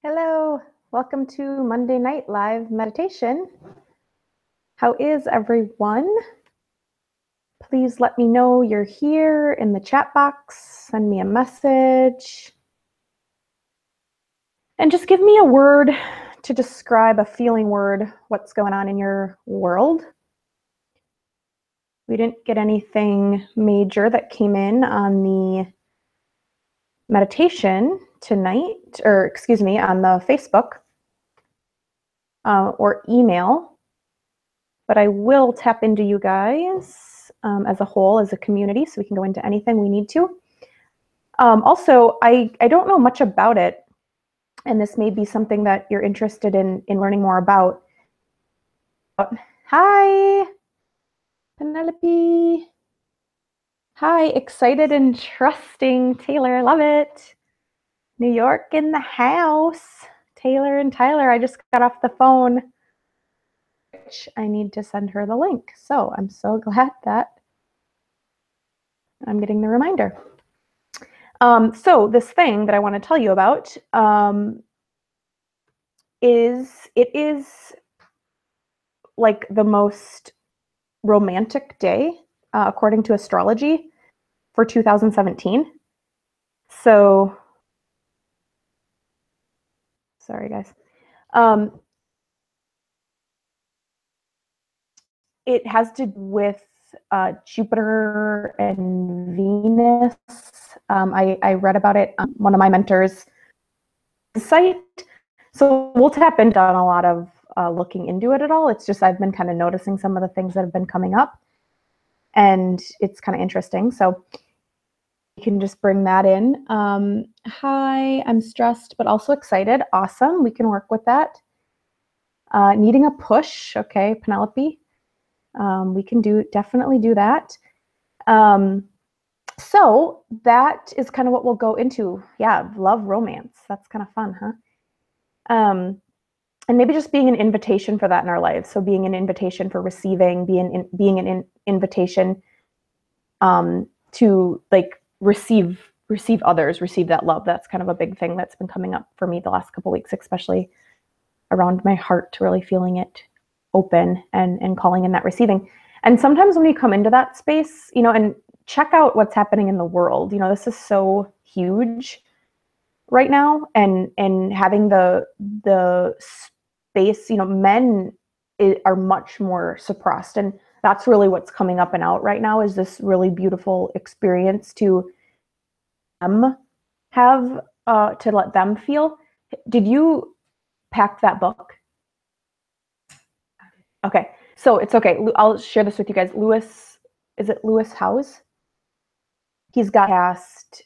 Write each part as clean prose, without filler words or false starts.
Hello, welcome to Monday Night Live Meditation. How is everyone? Please let me know you're here in the chat box. Send me a message. And just give me a word to describe, a feeling word, what's going on in your world. We didn't get anything major that came in on the meditation tonight, or excuse me, on the Facebook or email. But I will tap into you guys as a whole, as a community, so we can go into anything we need to. Also, I don't know much about it, and this may be something that you're interested in learning more about. Hi, Penelope. Hi, excited and trusting Taylor. Love it. New York in the house. Taylor and Tyler, I just got off the phone. I need to send her the link. So I'm so glad that I'm getting the reminder. So this thing that I want to tell you about is like the most romantic day according to astrology for 2017. So sorry guys. It has to do with Jupiter and Venus. I read about it on one of my mentors' site. So we'll tap into on a lot of looking into it at all. It's just I've been kind of noticing some of the things that have been coming up, and it's kind of interesting. So you can just bring that in. Hi, I'm stressed but also excited. Awesome, we can work with that. Needing a push. Okay, Penelope. We can definitely do that. So that is kind of what we'll go into. Yeah, love romance. That's kind of fun, huh? And maybe just being an invitation for that in our lives. So being an invitation for receiving, being an invitation to like receive others, receive that love. That's kind of a big thing that's been coming up for me the last couple of weeks, especially around my heart, really feeling it open and calling in that receiving. And sometimes when we come into that space, and check out what's happening in the world, this is so huge right now, and having the space, men are much more suppressed, and that's really what's coming up and out right now, is this really beautiful experience to have to let them feel. Did you pack that book? Okay, so it's okay. I'll share this with you guys. Is it Lewis Howes? He's got past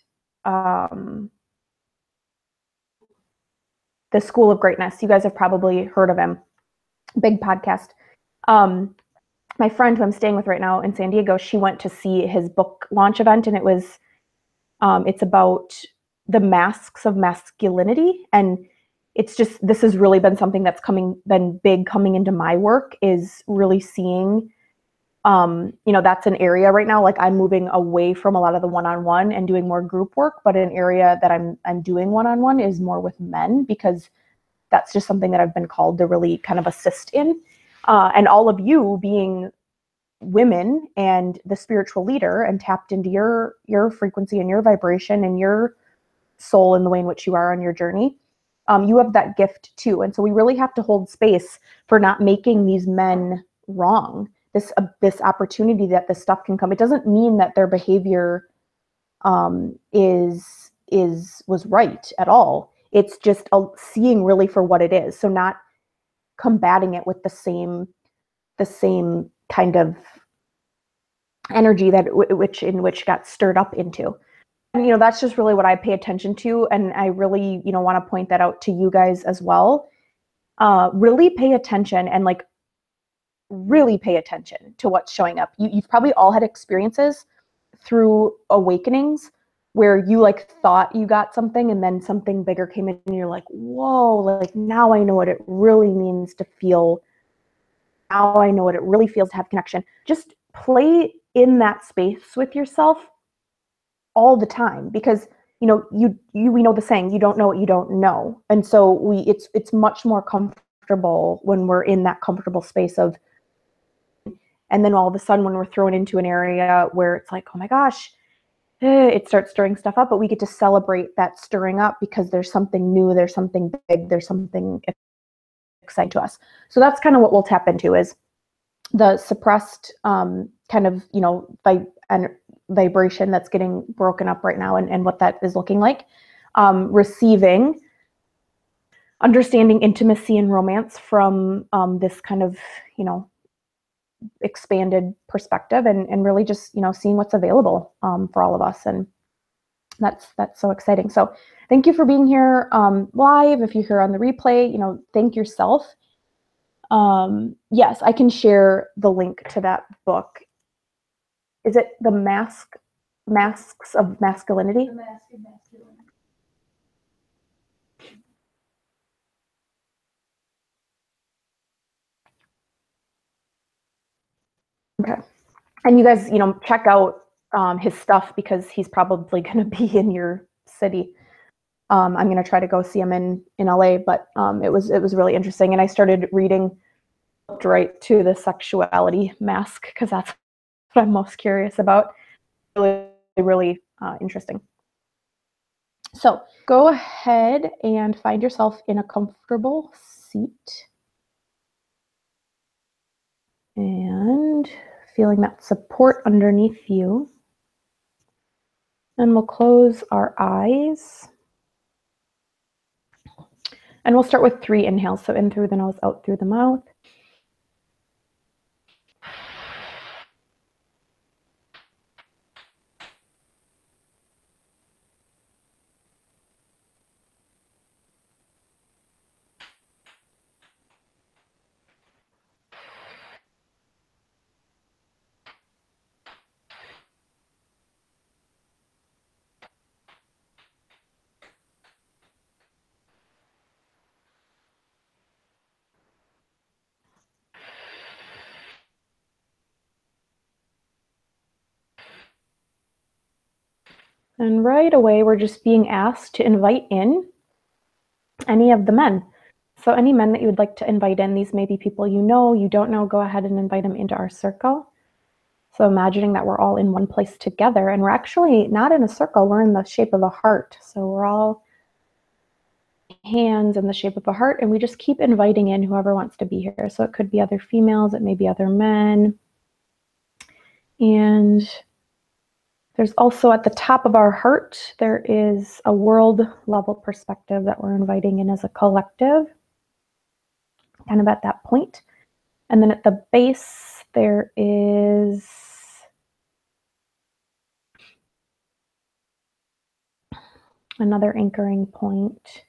the School of Greatness. You guys have probably heard of him. Big podcast. My friend who I'm staying with right now in San Diego, she went to see his book launch event, and it's about the masks of masculinity. And it's just, this has really been something that's been big coming into my work, is really seeing, that's an area right now, like I'm moving away from a lot of the one-on-one and doing more group work, but an area that I'm doing one-on-one is more with men, because that's just something that I've been called to really kind of assist in. And all of you being women and the spiritual leader and tapped into your frequency and your vibration and your soul in the way in which you are on your journey, you have that gift too. And so we really have to hold space for not making these men wrong. This opportunity that this stuff can come. It doesn't mean that their behavior was right at all. It's just seeing really for what it is. So not combating it with the same kind of energy that in which got stirred up into. And that's just really what I pay attention to, and I really want to point that out to you guys as well. Really pay attention, and like really pay attention to what's showing up. You've probably all had experiences through awakenings where you like thought you got something, and then something bigger came in and you're like, whoa, like now I know what it really means to feel. Now I know what it really feels to have connection. Just play in that space with yourself all the time, because we know the saying, you don't know what you don't know. And so it's much more comfortable when we're in that comfortable space of, and then all of a sudden when we're thrown into an area where it's like, oh my gosh, it starts stirring stuff up, but we get to celebrate that stirring up because there's something new, there's something big, there's something exciting to us. So that's kind of what we'll tap into, is the suppressed kind of, vibration that's getting broken up right now, and what that is looking like. Receiving, understanding intimacy and romance from this kind of, expanded perspective, and really just, seeing what's available for all of us. And that's so exciting. So thank you for being here live. If you're here on the replay, thank yourself. Yes, I can share the link to that book. Is it The Masks of Masculinity? The Mask of Masculinity. Okay. And you guys, check out his stuff, because he's probably going to be in your city. I'm going to try to go see him in LA, but it was really interesting. And I started reading right to the sexuality mask, because that's what I'm most curious about. Really, really interesting. So go ahead and find yourself in a comfortable seat. And feeling that support underneath you. And we'll close our eyes. And we'll start with 3 inhales. So in through the nose, out through the mouth. And right away, we're just being asked to invite in any of the men. So any men that you would like to invite in, these may be people you don't know, go ahead and invite them into our circle. So imagining that we're all in one place together, and we're actually not in a circle, we're in the shape of a heart. So we're all hands in the shape of a heart, and we just keep inviting in whoever wants to be here. So it could be other females, it may be other men. And there's also at the top of our heart, there is a world level perspective that we're inviting in as a collective, kind of at that point. And then at the base, there is another anchoring point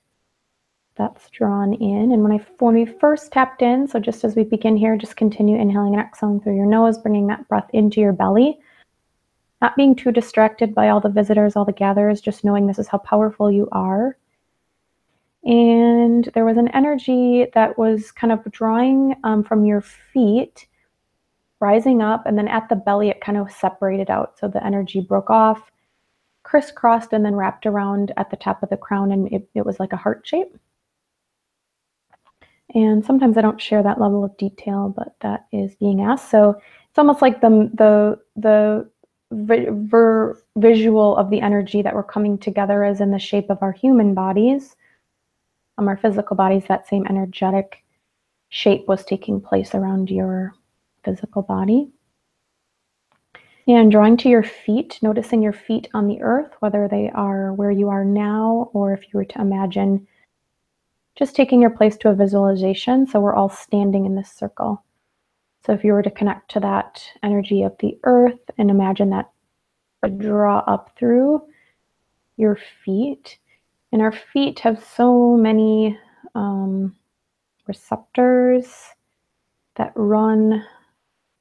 that's drawn in. And when we first tapped in, so just as we begin here, just continue inhaling and exhaling through your nose, bringing that breath into your belly. Not being too distracted by all the visitors, all the gatherers, just knowing this is how powerful you are. And there was an energy that was kind of drawing from your feet, rising up, and then at the belly, it kind of separated out. So the energy broke off, crisscrossed, and then wrapped around at the top of the crown, and it was like a heart shape. And sometimes I don't share that level of detail, but that is being asked. So it's almost like the visual of the energy that we're coming together as in the shape of our human bodies, our physical bodies. That same energetic shape was taking place around your physical body. And drawing to your feet, noticing your feet on the earth, whether they are where you are now, or if you were to imagine just taking your place to a visualization. So we're all standing in this circle. So if you were to connect to that energy of the earth and imagine that draw up through your feet. And our feet have so many receptors that run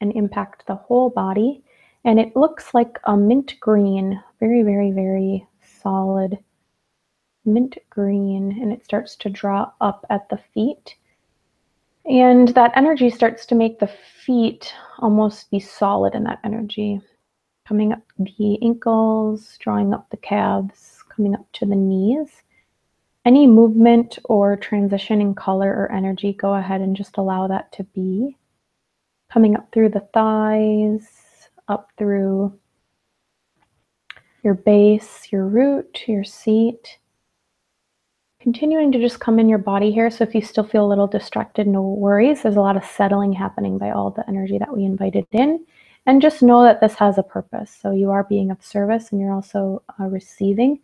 and impact the whole body. And it looks like a mint green, very, very, very solid mint green. And it starts to draw up at the feet. And that energy starts to make the feet almost be solid in that energy. Coming up the ankles, drawing up the calves, coming up to the knees. Any movement or transition in color or energy, go ahead and just allow that to be. Coming up through the thighs, up through your base, your root, your seat. Continuing to just come in your body here. So if you still feel a little distracted, no worries. There's a lot of settling happening by all the energy that we invited in. And just know that this has a purpose. So you are being of service and you're also receiving.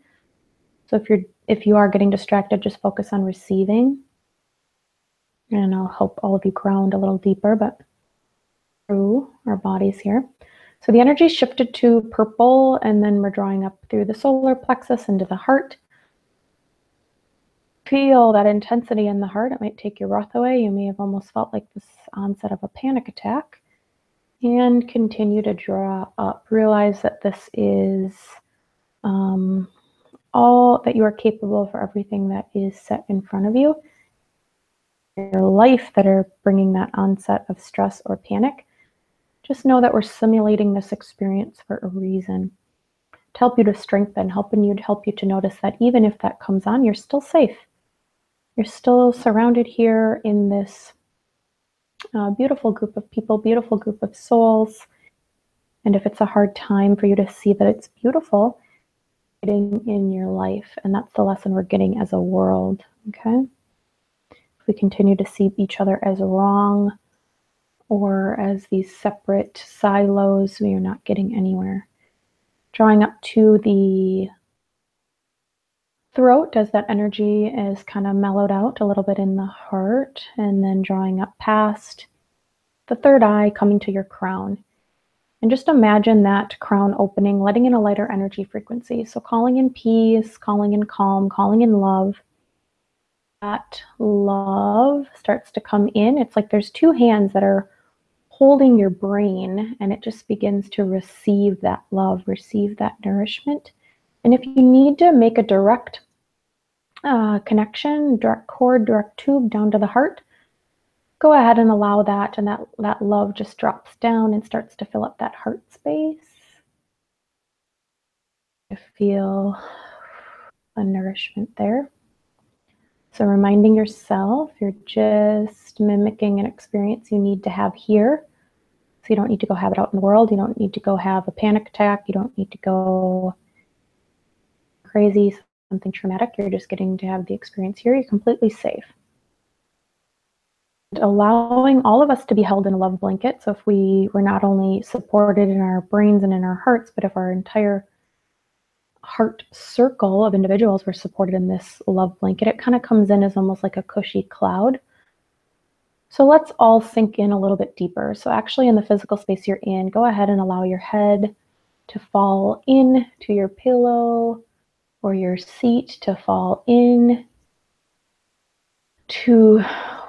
So if you are getting distracted, just focus on receiving. And I'll help all of you ground a little deeper, but through our bodies here. So the energy shifted to purple, and then we're drawing up through the solar plexus into the heart. Feel that intensity in the heart. It might take your breath away. You may have almost felt like this onset of a panic attack. And continue to draw up. Realize that this is all that you are capable for, everything that is set in front of you. Your life that are bringing that onset of stress or panic. Just know that we're simulating this experience for a reason. To help you to strengthen, help you to notice that even if that comes on, you're still safe. You're still surrounded here in this beautiful group of people, beautiful group of souls. And if it's a hard time for you to see that it's beautiful, getting in your life. And that's the lesson we're getting as a world, okay? If we continue to see each other as wrong or as these separate silos, we are not getting anywhere. Drawing up to the throat as that energy is kind of mellowed out a little bit in the heart, and then drawing up past the third eye, coming to your crown. And just imagine that crown opening, letting in a lighter energy frequency. So calling in peace, calling in calm, calling in love. That love starts to come in. It's like there's two hands that are holding your brain, and it just begins to receive that love, receive that nourishment. And if you need to make a direct connection, direct cord, direct tube down to the heart, go ahead and allow that, and that love just drops down and starts to fill up that heart space. I feel a nourishment there. So reminding yourself, you're just mimicking an experience you need to have here. So you don't need to go have it out in the world. You don't need to go have a panic attack. You don't need to go crazy, something traumatic. You're just getting to have the experience here. You're completely safe. And allowing all of us to be held in a love blanket. So if we were not only supported in our brains and in our hearts, but if our entire heart circle of individuals were supported in this love blanket, it kind of comes in as almost like a cushy cloud. So let's all sink in a little bit deeper. So actually in the physical space you're in, go ahead and allow your head to fall in to your pillow, or your seat to fall in to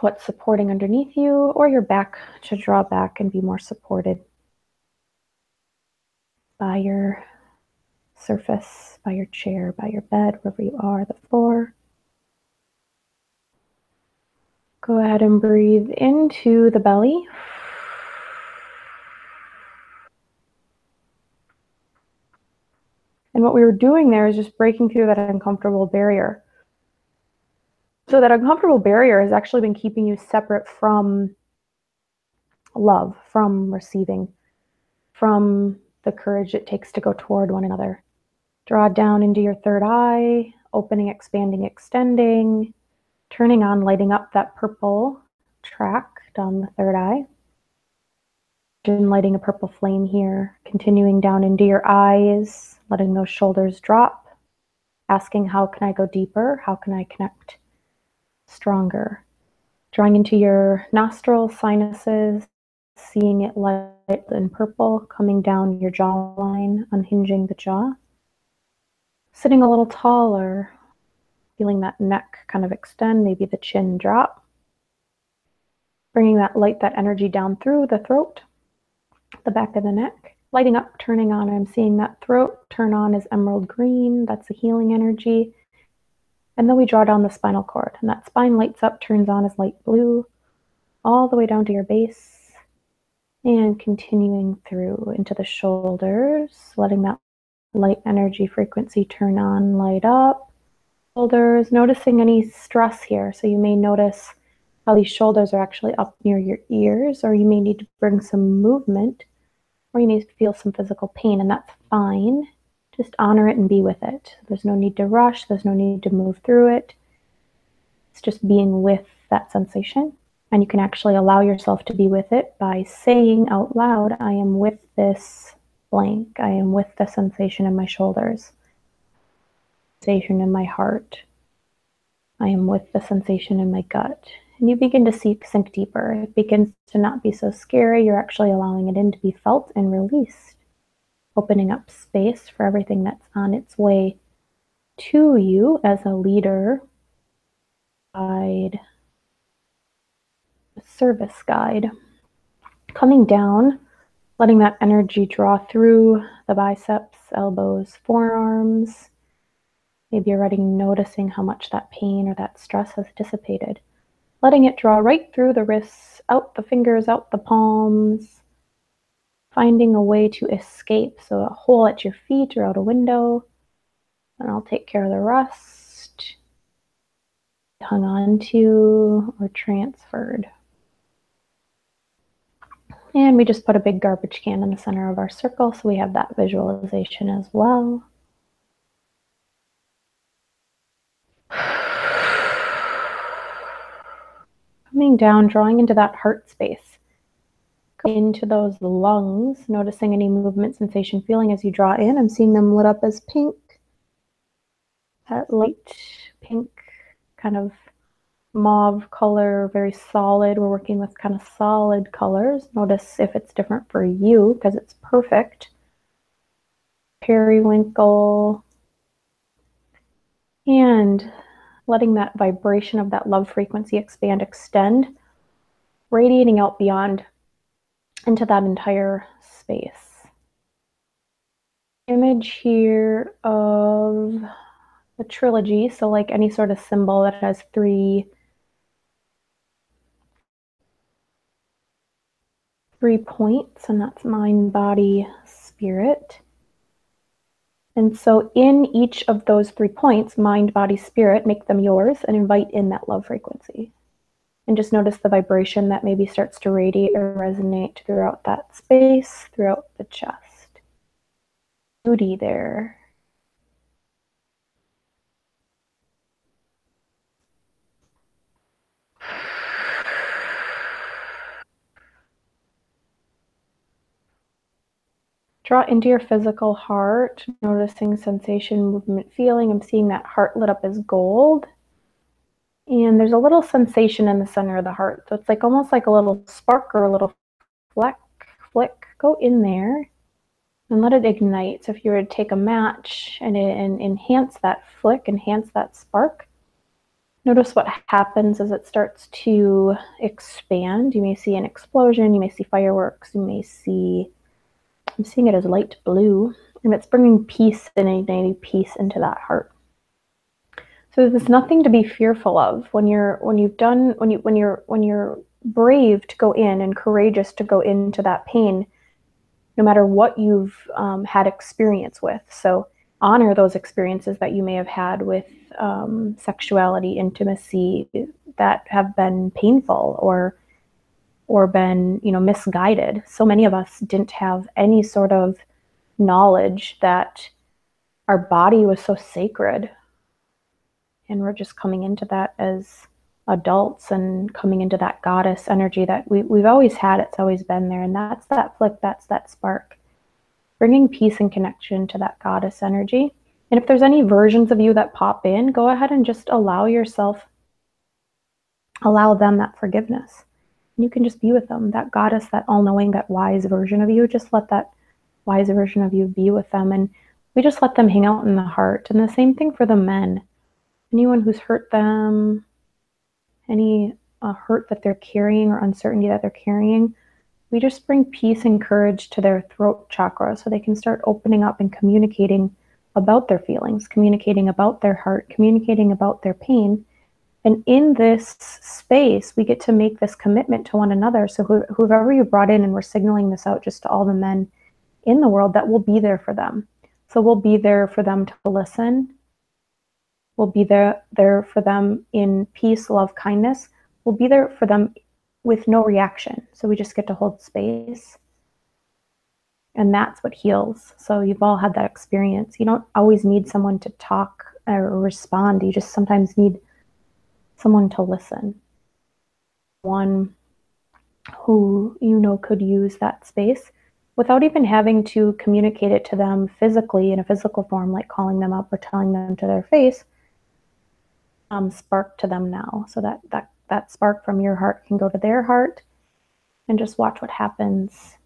what's supporting underneath you, or your back to draw back and be more supported by your surface, by your chair, by your bed, wherever you are, the floor. Go ahead and breathe into the belly. And what we were doing there is just breaking through that uncomfortable barrier. So that uncomfortable barrier has actually been keeping you separate from love, from receiving, from the courage it takes to go toward one another. Draw down into your third eye, opening, expanding, extending, turning on, lighting up that purple track down the third eye. And lighting a purple flame here, continuing down into your eyes, letting those shoulders drop, asking, how can I go deeper? How can I connect stronger? Drawing into your nostrils, sinuses, seeing it light and purple, coming down your jawline, unhinging the jaw. Sitting a little taller, feeling that neck kind of extend, maybe the chin drop. Bringing that light, that energy down through the throat, the back of the neck. Lighting up, turning on, I'm seeing that throat turn on as emerald green. That's the healing energy. And then we draw down the spinal cord, and that spine lights up, turns on as light blue, all the way down to your base, and continuing through into the shoulders, letting that light energy frequency turn on, light up. Shoulders, noticing any stress here. So you may notice how these shoulders are actually up near your ears, or you may need to bring some movement, or you may feel some physical pain, and that's fine. Just honor it and be with it. There's no need to rush. There's no need to move through it. It's just being with that sensation. And you can actually allow yourself to be with it by saying out loud, I am with this blank. I am with the sensation in my shoulders, sensation in my heart. I am with the sensation in my gut. And you begin to sink deeper. It begins to not be so scary. You're actually allowing it in to be felt and released, opening up space for everything that's on its way to you as a leader, guide, a service guide. Coming down, letting that energy draw through the biceps, elbows, forearms. Maybe you're already noticing how much that pain or that stress has dissipated. Letting it draw right through the wrists, out the fingers, out the palms. Finding a way to escape. So a hole at your feet or out a window. And I'll take care of the rest. Hung on to or transferred. And we just put a big garbage can in the center of our circle, so we have that visualization as well. Coming down, drawing into that heart space. Into those lungs, noticing any movement, sensation, feeling as you draw in. I'm seeing them lit up as pink. That light pink, kind of mauve color, very solid. We're working with kind of solid colors. Notice if it's different for you, because it's perfect. Periwinkle. And letting that vibration of that love frequency expand, extend, radiating out beyond into that entire space. Image here of the trilogy, so like any sort of symbol that has three points, and that's mind, body, spirit. And so in each of those 3 points, mind, body, spirit, make them yours and invite in that love frequency. And just notice the vibration that maybe starts to radiate or resonate throughout that space, throughout the chest. Beauty there. Draw into your physical heart, noticing sensation, movement, feeling. I'm seeing that heart lit up as gold. And there's a little sensation in the center of the heart. So it's like almost like a little spark or a little flick. Go in there and let it ignite. So if you were to take a match and enhance that flick, enhance that spark, notice what happens as it starts to expand. You may see an explosion, you may see fireworks, you may see, I'm seeing it as light blue, and it's bringing peace and igniting peace into that heart. So there's nothing to be fearful of when you're brave to go in and courageous to go into that pain, no matter what you've had experience with. So honor those experiences that you may have had with sexuality, intimacy that have been painful or been, misguided. So many of us didn't have any sort of knowledge that our body was so sacred. And we're just coming into that as adults and coming into that goddess energy that we've always had. It's always been there. And that's that flick, that's that spark. Bringing peace and connection to that goddess energy. And if there's any versions of you that pop in, go ahead and just allow them that forgiveness. And you can just be with them, that goddess, that all-knowing, that wise version of you. Just let that wise version of you be with them. And we just let them hang out in the heart. And the same thing for the men. Anyone who's hurt them, any hurt that they're carrying or uncertainty that they're carrying, we just bring peace and courage to their throat chakra so they can start opening up and communicating about their feelings, communicating about their heart, communicating about their pain. And in this space, we get to make this commitment to one another. So whoever you brought in, and we're signaling this out just to all the men in the world, that will be there for them. So we'll be there for them to listen. We'll be there for them in peace, love, kindness. We'll be there for them with no reaction. So we just get to hold space. And that's what heals. So you've all had that experience. You don't always need someone to talk or respond. You just sometimes need someone to listen. One who you know could use that space without even having to communicate it to them physically in a physical form, like calling them up or telling them to their face. Spark to them now, so that spark from your heart can go to their heart, and just watch what happens.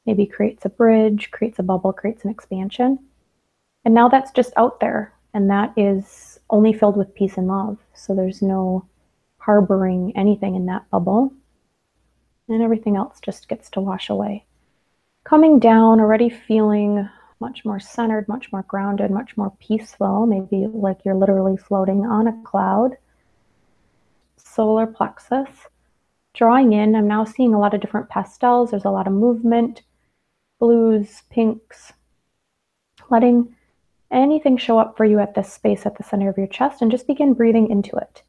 Maybe creates a bridge, creates a bubble, creates an expansion. And now that's just out there, and that is only filled with peace and love. So there's no harboring anything in that bubble, and everything else just gets to wash away. Coming down, already feeling much more centered, much more grounded, much more peaceful, maybe like you're literally floating on a cloud. Solar plexus. Drawing in, I'm now seeing a lot of different pastels. There's a lot of movement, blues, pinks. Letting anything show up for you at this space at the center of your chest, and just begin breathing into it.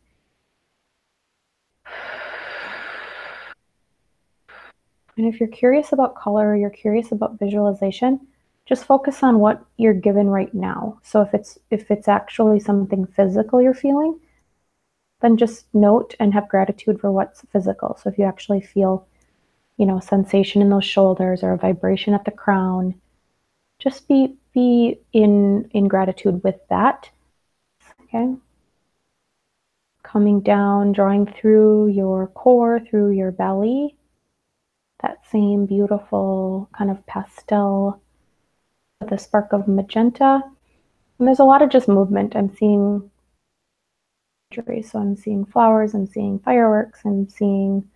And if you're curious about color, you're curious about visualization, just focus on what you're given right now. So if it's actually something physical you're feeling, then just note and have gratitude for what's physical. So if you actually feel, sensation in those shoulders or a vibration at the crown, just be in gratitude with that. Okay. Coming down, drawing through your core, through your belly, that same beautiful kind of pastel with a spark of magenta. And there's a lot of just movement. I'm seeing imagery. So I'm seeing flowers, I'm seeing fireworks, I'm seeing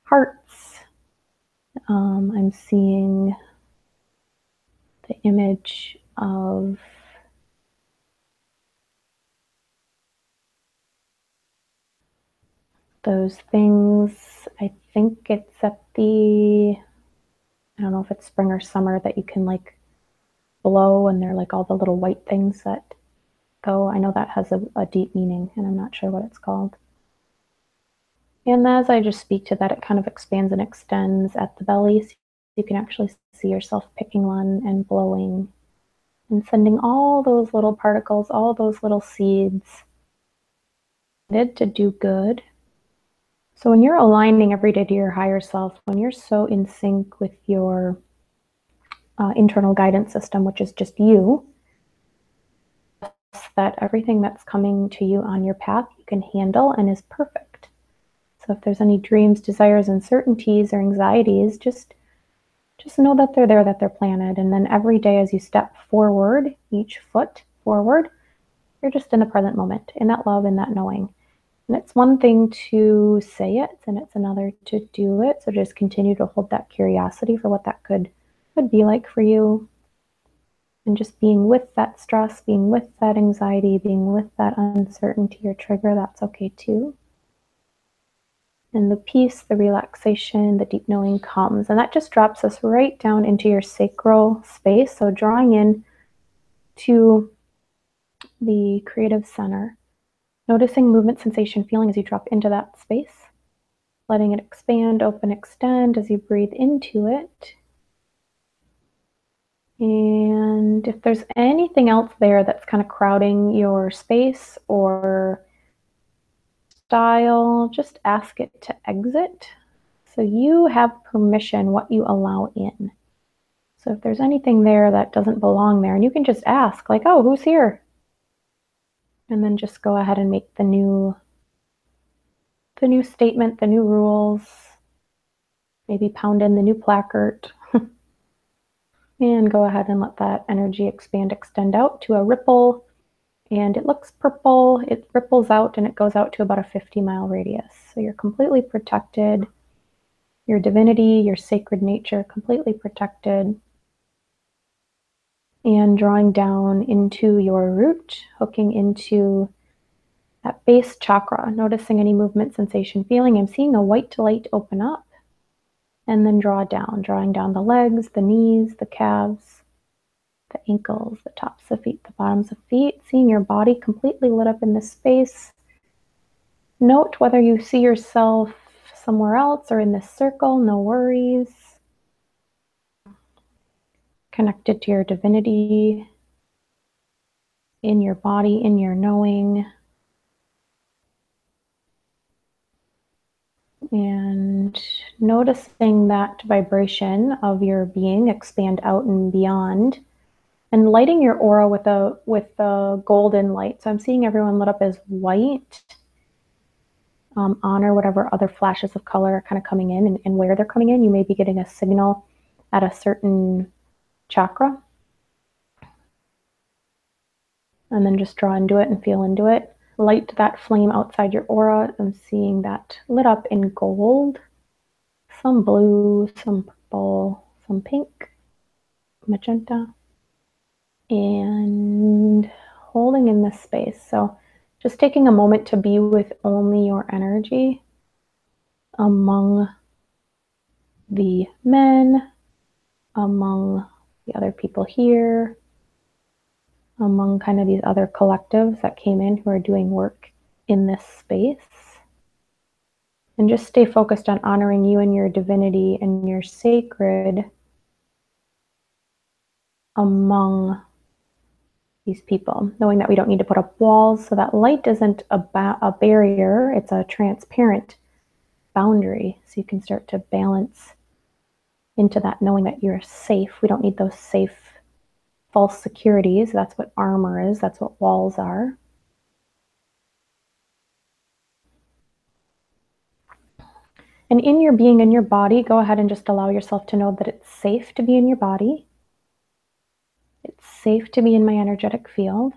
hearts. I'm seeing the image of those things. I think it's at I don't know if it's spring or summer, that you can like blow, and they're like all the little white things that go. I know that has a deep meaning, and I'm not sure what it's called. And as I just speak to that, it kind of expands and extends at the belly, so you can actually see yourself picking one and blowing and sending all those little particles, all those little seeds to do good. So when you're aligning every day to your higher self, when you're so in sync with your internal guidance system, which is just you, that everything that's coming to you on your path you can handle and is perfect. So if there's any dreams, desires, uncertainties, or anxieties, just know that they're there, that they're planted. And then every day as you step forward, each foot forward, you're just in the present moment, in that love, in that knowing. And it's one thing to say it, and it's another to do it. So just continue to hold that curiosity for what that could be like for you. And just being with that stress, being with that anxiety, being with that uncertainty or trigger, that's okay too. And the peace, the relaxation, the deep knowing comes. And that just drops us right down into your sacral space. So drawing in to the creative center. Noticing movement, sensation, feeling as you drop into that space. Letting it expand, open, extend as you breathe into it. And if there's anything else there that's kind of crowding your space or style, just ask it to exit. So you have permission what you allow in. So if there's anything there that doesn't belong there, and you can just ask, like, oh, who's here? And then just go ahead and make the new statement, the new rules, maybe pound in the new placard. And go ahead and let that energy expand, extend out to a ripple. And it looks purple, it ripples out, and it goes out to about a 50-mile radius. So you're completely protected. Your divinity, your sacred nature, completely protected. And drawing down into your root, hooking into that base chakra, noticing any movement, sensation, feeling. I'm seeing a white light open up. And then draw down, drawing down the legs, the knees, the calves. the ankles, the tops of feet, the bottoms of feet, seeing your body completely lit up in this space. Note whether you see yourself somewhere else or in this circle, no worries. Connected to your divinity, in your body, in your knowing. And noticing that vibration of your being expand out and beyond, and lighting your aura with the golden light. So I'm seeing everyone lit up as white. Honor whatever other flashes of color are kind of coming in, and where they're coming in. You may be getting a signal at a certain chakra. And then just draw into it and feel into it. Light that flame outside your aura. I'm seeing that lit up in gold, some blue, some purple, some pink, magenta, and holding in this space. So just taking a moment to be with only your energy among the men, among the other people here, among kind of these other collectives that came in who are doing work in this space. And just stay focused on honoring you and your divinity and your sacred among these people, knowing that we don't need to put up walls, so that light isn't a barrier, it's a transparent boundary, so you can start to balance into that, knowing that you're safe. We don't need those safe false securities. That's what armor is, that's what walls are. And in your being, in your body, go ahead and just allow yourself to know that it's safe to be in your body. It's safe to be in my energetic field.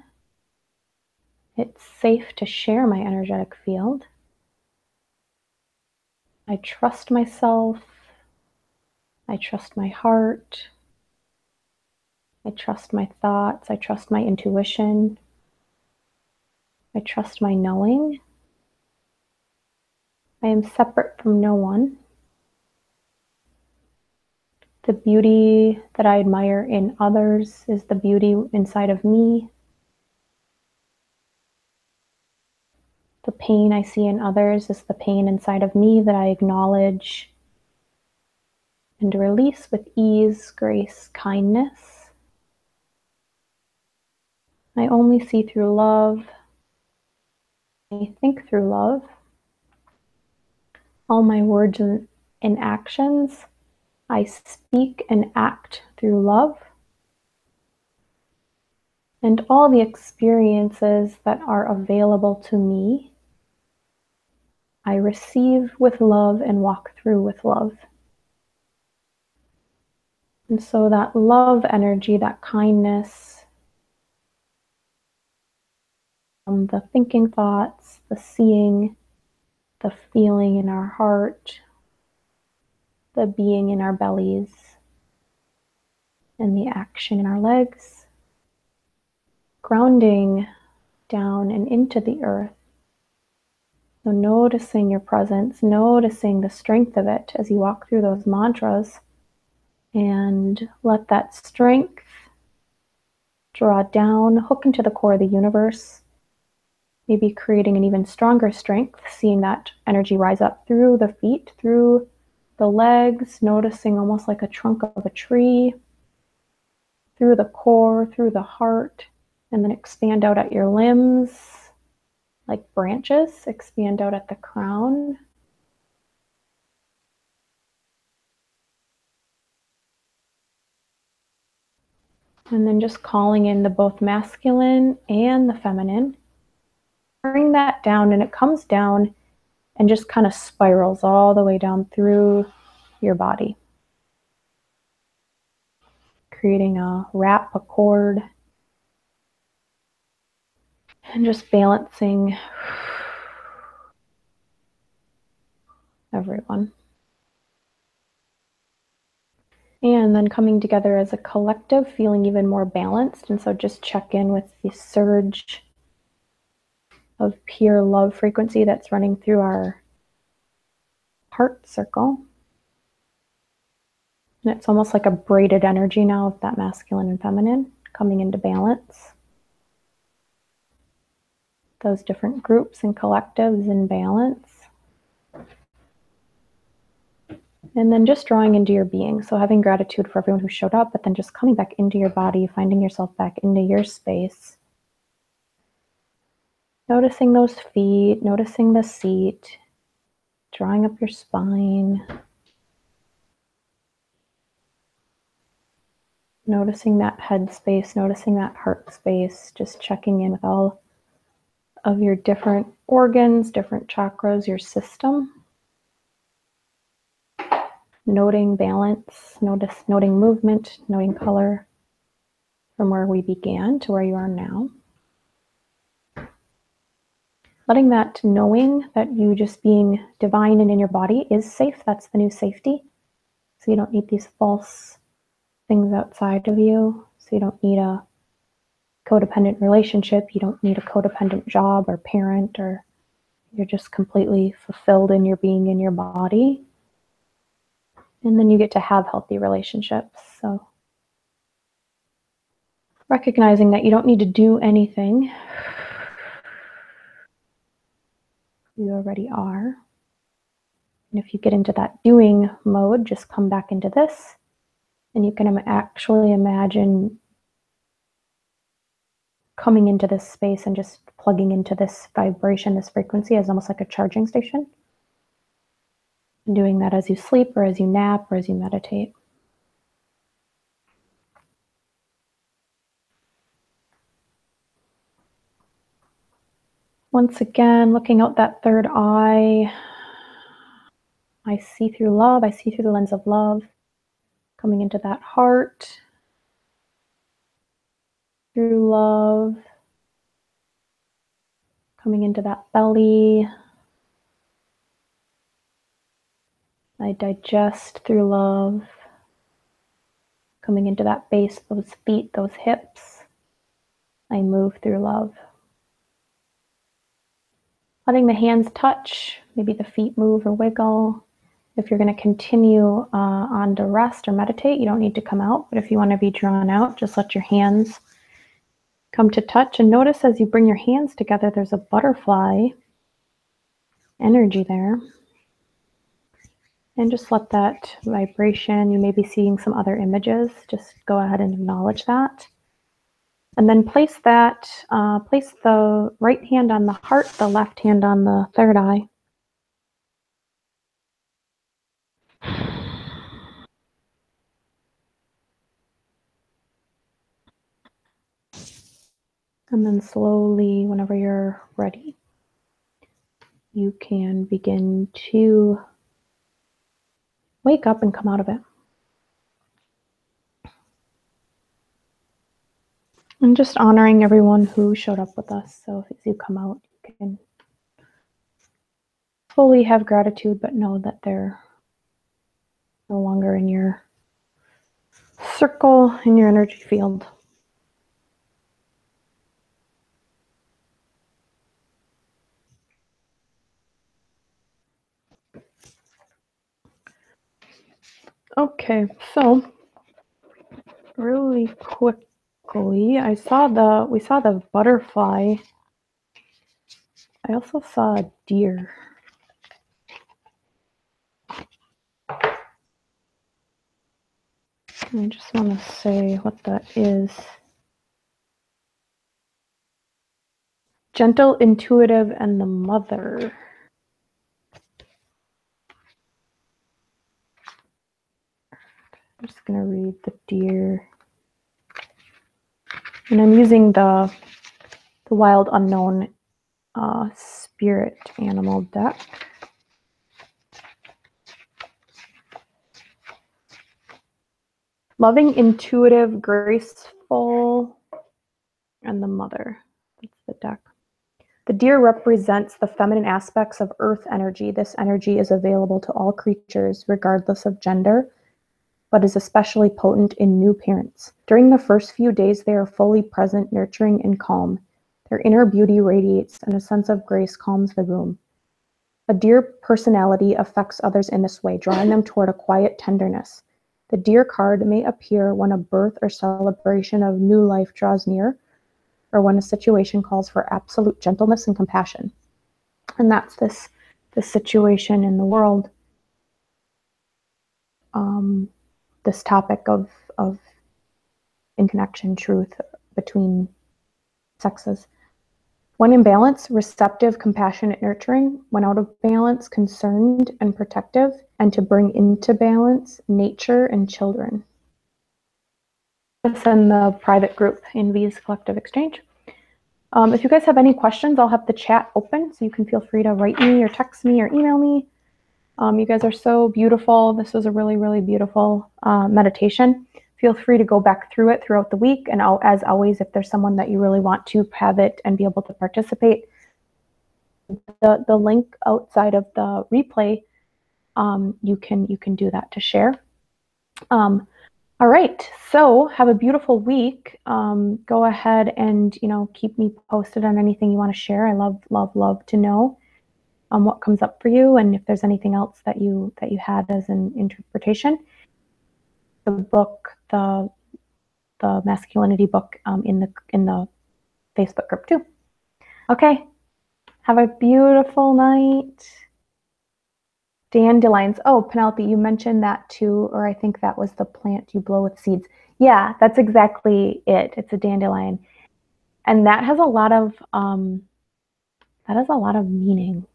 It's safe to share my energetic field. I trust myself. I trust my heart. I trust my thoughts. I trust my intuition. I trust my knowing. I am separate from no one. The beauty that I admire in others is the beauty inside of me. The pain I see in others is the pain inside of me that I acknowledge and release with ease, grace, kindness. I only see through love. I think through love. All my words and actions, I speak and act through love. And all the experiences that are available to me, I receive with love and walk through with love. And so that love energy, that kindness, the thinking thoughts, the seeing, the feeling in our heart, the being in our bellies, and the action in our legs, grounding down and into the earth. So noticing your presence, noticing the strength of it as you walk through those mantras, and let that strength draw down, hook into the core of the universe, maybe creating an even stronger strength, seeing that energy rise up through the feet, through the legs, noticing almost like a trunk of a tree, through the core, through the heart, and then expand out at your limbs like branches, expand out at the crown. And then just calling in the both masculine and the feminine. Bring that down, and it comes down and just kind of spirals all the way down through your body, creating a wrap, a cord, and just balancing everyone. And then coming together as a collective, feeling even more balanced. And so just check in with the surge of pure love frequency that's running through our heart circle. And it's almost like a braided energy now of that masculine and feminine, coming into balance. Those different groups and collectives in balance. And then just drawing into your being. So having gratitude for everyone who showed up, but then just coming back into your body, finding yourself back into your space. Noticing those feet, noticing the seat, drawing up your spine. Noticing that head space, noticing that heart space, just checking in with all of your different organs, different chakras, your system. Noting balance, noting movement, noting color from where we began to where you are now. Letting that knowing that you just being divine and in your body is safe. That's the new safety. So you don't need these false things outside of you. So you don't need a codependent relationship. You don't need a codependent job or parent, or you're just completely fulfilled in your being in your body. And then you get to have healthy relationships. So recognizing that you don't need to do anything. You already are. And if you get into that doing mode, just come back into this. And you can actually imagine coming into this space and just plugging into this vibration, this frequency, as almost like a charging station. And doing that as you sleep or as you nap or as you meditate. Once again, looking out that third eye. I see through love. I see through the lens of love. Coming into that heart. Through love. Coming into that belly. I digest through love. Coming into that base, those feet, those hips. I move through love. Letting the hands touch, maybe the feet move or wiggle. If you're going to continue on to rest or meditate, you don't need to come out. But if you want to be drawn out, just let your hands come to touch. And notice as you bring your hands together, there's a butterfly energy there. And just let that vibration, you may be seeing some other images, just go ahead and acknowledge that. And then place the right hand on the heart, the left hand on the third eye. And then slowly, whenever you're ready, you can begin to wake up and come out of it. And just honoring everyone who showed up with us. So as you come out, you can fully have gratitude, but know that they're no longer in your circle, in your energy field. Okay, so really quickly, we saw the butterfly. I also saw a deer. I just want to say what that is. Gentle, intuitive, and the mother. I'm just going to read the deer. And I'm using the Wild Unknown Spirit Animal deck. Loving, intuitive, graceful, and the mother. That's the deck. The deer represents the feminine aspects of earth energy. This energy is available to all creatures, regardless of gender, but is especially potent in new parents. During the first few days, they are fully present, nurturing, and calm. Their inner beauty radiates, and a sense of grace calms the room. A deer personality affects others in this way, drawing them toward a quiet tenderness. The Dear card may appear when a birth or celebration of new life draws near, or when a situation calls for absolute gentleness and compassion. And that's this situation in the world, this topic of in connection, truth between sexes. When in balance, receptive, compassionate, nurturing. When out of balance, concerned and protective. And to bring into balance nature and children. This in the private group in V's Collective Exchange. If you guys have any questions, I'll have the chat open, so you can feel free to write me or text me or email me. You guys are so beautiful. This was a really, really beautiful meditation. Feel free to go back through it throughout the week. And as always, if there's someone that you really want to have it and be able to participate, the link outside of the replay, you can do that to share. All right, so have a beautiful week. Go ahead and keep me posted on anything you want to share. I love to know what comes up for you, and if there's anything else that you had as an interpretation. The book, the masculinity book, in the Facebook group too. Okay, have a beautiful night. Dandelions. Oh, Penelope, you mentioned that too, or I think that was the plant you blow with seeds. Yeah, that's exactly it. It's a dandelion, and that has a lot of meaning.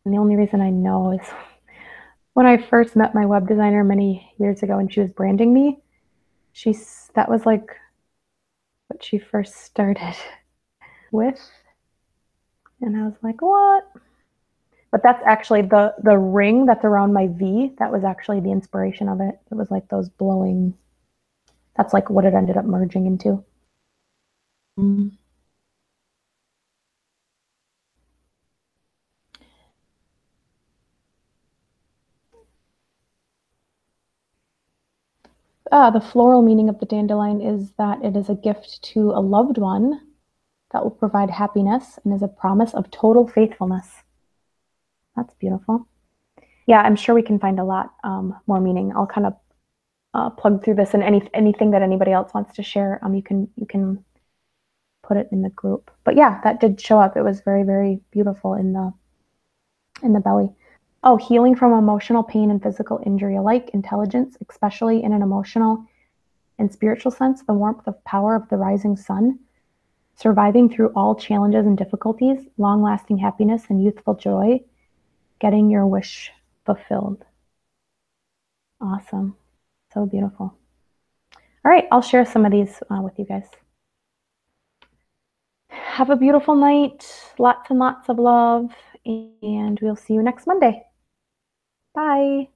And the only reason I know is when I first met my web designer many years ago, and she was branding me. That was like what she first started with, and I was like, what? But that's actually the ring that's around my V. That was actually the inspiration of it. It was like those blowing. That's like what it ended up merging into. The floral meaning of the dandelion is that it is a gift to a loved one that will provide happiness and is a promise of total faithfulness. That's beautiful. Yeah, I'm sure we can find a lot more meaning. I'll kind of plug through this, and anything that anybody else wants to share, you can put it in the group. But yeah, that did show up. It was very, very beautiful in the belly. Oh, healing from emotional pain and physical injury alike, intelligence, especially in an emotional and spiritual sense, the warmth of power of the rising sun, surviving through all challenges and difficulties, long-lasting happiness and youthful joy, getting your wish fulfilled. Awesome. So beautiful. All right, I'll share some of these with you guys. Have a beautiful night. Lots and lots of love, and we'll see you next Monday. Bye.